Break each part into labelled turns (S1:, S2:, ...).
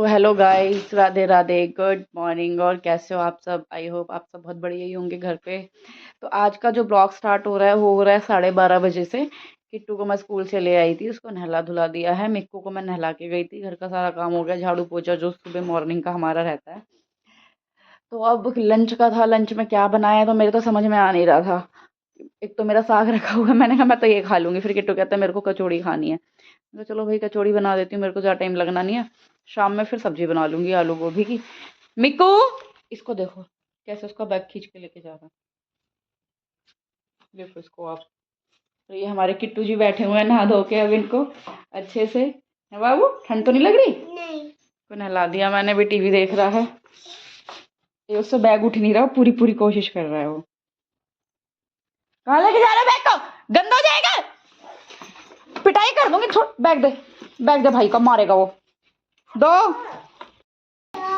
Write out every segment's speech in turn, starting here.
S1: Hello guys, Radhe Radhe, good morning. और कैसे हो आप सब? आई होप आप सब बहुत बढ़िया ही होंगे घर पे। तो आज का जो ब्लॉग स्टार्ट हो रहा है वो हो रहा है 12:30 बजे से। किट्टू को मैं स्कूल से ले आई थी, उसको नहला धुला दिया है। मिक्कू को मैं नहला के गई थी, घर का सारा काम हो गया, झाड़ू पोछा जो सुबह मॉर्निंग का हमारा रहता है। तो अब लंच का था, लंच में क्या बनाया तो मेरे तो समझ में आ नहीं रहा था। एक तो मेरा साग रखा हुआ है, मैंने कहा मैं तो ये खा लूंगी। फिर किट्टू कहता है मेरे को कचौड़ी खानी है। तो चलो भाई कचौड़ी बना देती हूँ, मेरे को ज़्यादा टाइम लगना नहीं है। शाम में फिर सब्जी बना लूंगी आलू गोभी की। मिक्कू, इसको देखो कैसे उसका बैग खींच के लेके जा रहा है। देखो इसको आप। तो ये हमारे किट्टू जी बैठे हुए हैं नहा धो के अब इनको अच्छे से। है बाबू, ठंड तो नहीं लग रही? नहीं। को नहला दिया मैंने, भी टीवी देख रहा है। ये उससे बैग उठ नहीं रहा, पूरी पूरी कोशिश कर रहा है वो। कहाँ लेके जा रहा है बैग को? गंदा हो जाएगा, पिटाई कर दूंगी। छोड़, बैग दे, बैग दे भाई का, मारेगा वो। दो।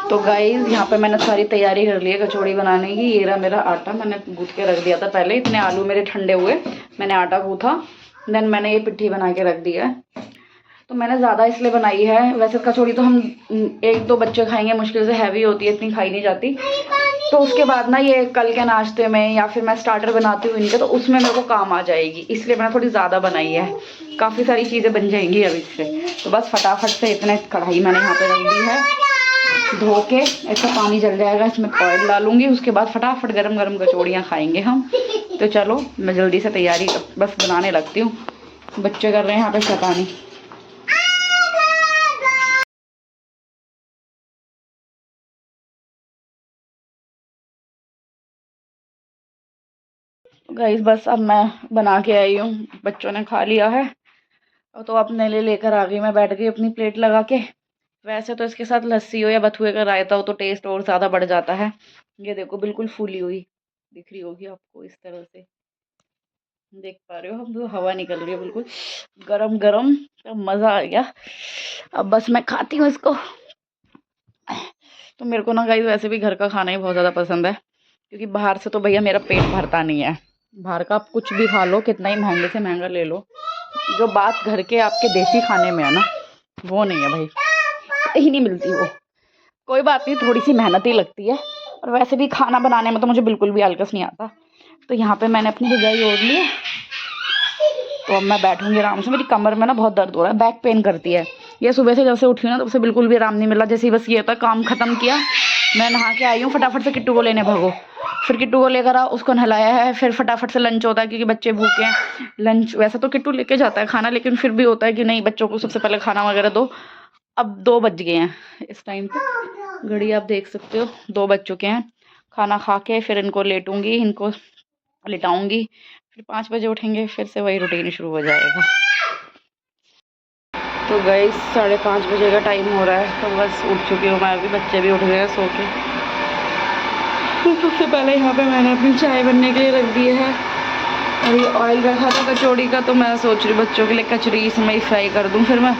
S1: तो गाइज यहाँ पे मैंने सारी तैयारी कर ली है कचौड़ी बनाने की। ये रहा मेरा आटा, मैंने गूँथ के रख दिया था पहले। इतने आलू मेरे ठंडे हुए, मैंने आटा गूँथा, देन मैंने ये पिट्ठी बना के रख दिया है। तो मैंने ज़्यादा इसलिए बनाई है। वैसे कचौड़ी तो हम एक दो बच्चे खाएंगे, मुश्किल से हैवी होती है, इतनी खाई नहीं जाती। तो उसके बाद ना ये कल के नाश्ते में या फिर मैं स्टार्टर बनाती हूँ इनके, तो उसमें मेरे को काम आ जाएगी, इसलिए मैंने थोड़ी ज़्यादा बनाई है। काफ़ी सारी चीज़ें बन जाएंगी अब इससे। तो बस फटाफट से इतने कढ़ाई मैंने यहाँ पे रख दी है, धो के ऐसा पानी जल जाएगा, इसमें ऑयल डालूंगी। उसके बाद फटाफट गरम गरम कचौड़ियाँ खाएंगे हम। तो चलो मैं जल्दी से तैयारी बस बनाने लगती हूँ। बच्चे कर रहे हैं यहाँ पे शैतानी। गाइस बस अब मैं बना के आई हूँ, बच्चों ने खा लिया है। तो अपने लिए लेकर आ गई, मैं बैठ गई अपनी प्लेट लगा के। वैसे तो इसके साथ लस्सी हो या बथुए का रायता हो तो टेस्ट और ज़्यादा बढ़ जाता है। ये देखो बिल्कुल फूली हुई दिख रही होगी आपको, इस तरह से देख पा रहे हो हम, तो हवा निकल रही है बिल्कुल गरम गरम। तो मज़ा आ गया। अब बस मैं खाती हूँ इसको। तो मेरे को ना गाइस वैसे भी घर का खाना ही बहुत ज़्यादा पसंद है, क्योंकि बाहर से तो भैया मेरा पेट भरता नहीं है। बाहर का आप कुछ भी खा लो, कितना ही महंगे से महंगा ले लो, जो बात घर के आपके देसी खाने में है ना, वो नहीं है भाई, कहीं नहीं मिलती वो। कोई बात नहीं, थोड़ी सी मेहनत ही लगती है। और वैसे भी खाना बनाने में तो मुझे बिल्कुल भी आलकस नहीं आता। तो यहाँ पे मैंने अपनी रजाई ओढ़ ली है। तो अब मैं बैठूंगी आराम से। मेरी कमर में ना बहुत दर्द हो रहा है, बैक पेन करती है। ये सुबह से जब से उठी हूँ ना तब से बिल्कुल भी आराम नहीं मिला। जैसे ही बस ये था काम खत्म किया, मैं नहा के आई हूँ, फटाफट से किट्टू को लेने भागो। फिर किट्टू को लेकर आओ, उसको नहलाया है, फिर फटाफट से लंच होता है क्योंकि बच्चे भूखे हैं। लंच वैसे तो किट्टू लेके जाता है खाना, लेकिन फिर भी होता है कि नहीं बच्चों को सबसे पहले खाना वगैरह दो। अब 2 बज गए हैं इस टाइम पे, घड़ी आप देख सकते हो 2 बज चुके हैं। खाना खा के फिर इनको लेटूंगी, इनको लिटाऊंगी, फिर 5 बजे उठेंगे, फिर से वही रूटीन शुरू हो जाएगा। तो गई 5:30 बजे का टाइम हो रहा है, तो बस उठ चुकी हूँ मैं अभी, बच्चे भी उठ गए हैं सो के। तो सबसे पहले यहाँ पे मैंने अपनी चाय बनने के लिए रख दी है। और ये ऑयल रखा था कचौड़ी का, तो मैं सोच रही बच्चों के लिए कचौड़ी इसमें ही फ्राई कर दूँ। फिर मैं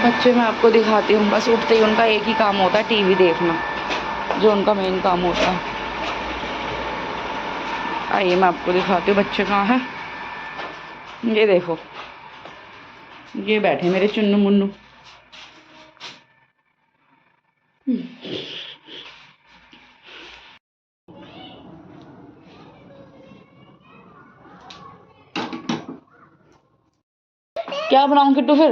S1: बच्चे मैं आपको दिखाती हूँ, बस उठते ही उनका एक ही काम होता है टीवी देखना, जो उनका मेन काम होता है। आइए मैं आपको दिखाती हूँ बच्चे कहाँ हैं। ये देखो, ये बैठे मेरे चुन्नू मुन्नू। क्या बनाऊं किट्टू फिर?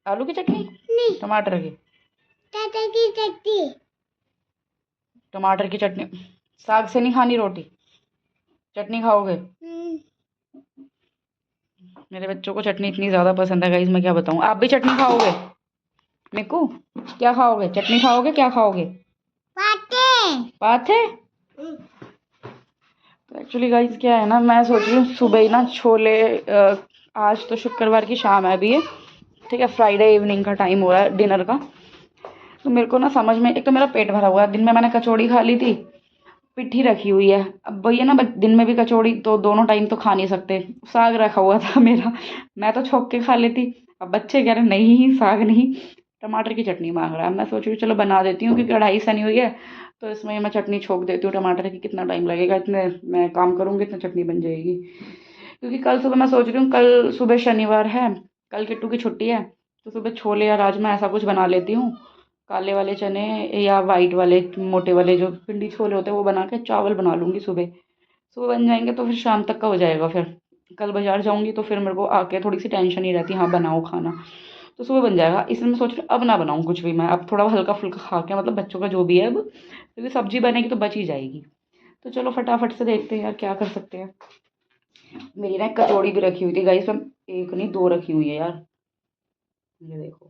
S1: आलू की चटनी? नहीं, टमाटर की। टमाटर की चटनी। साग से नहीं खानी रोटी, चटनी खाओगे? मेरे बच्चों को चटनी इतनी ज़्यादा पसंद है गाइस, मैं क्या बताऊँ। आप भी चटनी खाओगे? मिक्कू क्या खाओगे? चटनी खाओगे? क्या खाओगे? पाथे। पाथे? तो एक्चुअली गाइस क्या है ना, मैं सोच रही हूँ सुबह ही ना छोले, आज तो शुक्रवार की शाम है अभी ये, ठीक है, फ्राइडे इवनिंग का टाइम हो रहा है डिनर का। तो मेरे को ना समझ में, एक तो मेरा पेट भरा हुआ है, दिन में मैंने कचौड़ी खा ली थी, पिट्ठी रखी हुई है। अब वही है ना, दिन में भी कचौड़ी तो दोनों टाइम तो खा नहीं सकते। साग रखा हुआ था मेरा, मैं तो छोंक के खा लेती। अब बच्चे कह रहे नहीं साग नहीं, टमाटर की चटनी मांग रहा है। मैं सोच रही हूँ चलो बना देती हूँ, क्योंकि कढ़ाई सनी हुई है, तो इसमें मैं चटनी छोंक देती हूँ टमाटर की। कितना टाइम लगेगा, इतने मैं काम करूँगी इतना चटनी बन जाएगी। क्योंकि कल सुबह मैं सोच रही हूँ, कल सुबह शनिवार है, कल किट्टू की छुट्टी है, तो सुबह छोले या राजमा ऐसा कुछ बना लेती हूँ। काले वाले चने या वाइट वाले मोटे वाले जो पिंडी छोले होते हैं वो बना के चावल बना लूँगी सुबह। सुबह बन जाएंगे तो फिर शाम तक का हो जाएगा। फिर कल बाजार जाऊँगी तो फिर मेरे को आके थोड़ी सी टेंशन नहीं रहती, हाँ बनाओ खाना, तो सुबह बन जाएगा। इसलिए मैं सोच रही हूँ अब ना बनाऊँ कुछ भी, मैं अब थोड़ा हल्का फुल्का खा के, मतलब बच्चों का जो भी है अब, क्योंकि सब्जी बनेगी तो बच ही जाएगी। तो चलो फटाफट से देखते हैं यार क्या कर सकते हैं। मेरी ना एक कचौड़ी भी रखी हुई थी गाइस, मैं एक नहीं दो रखी हुई है यार। ये देखो,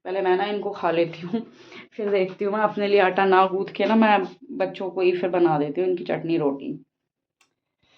S1: पहले मैं ना इनको खा लेती हूँ, फिर देखती हूँ मैं अपने लिए आटा ना गूँथ के ना मैं बच्चों को ही फिर बना देती हूँ इनकी चटनी रोटी।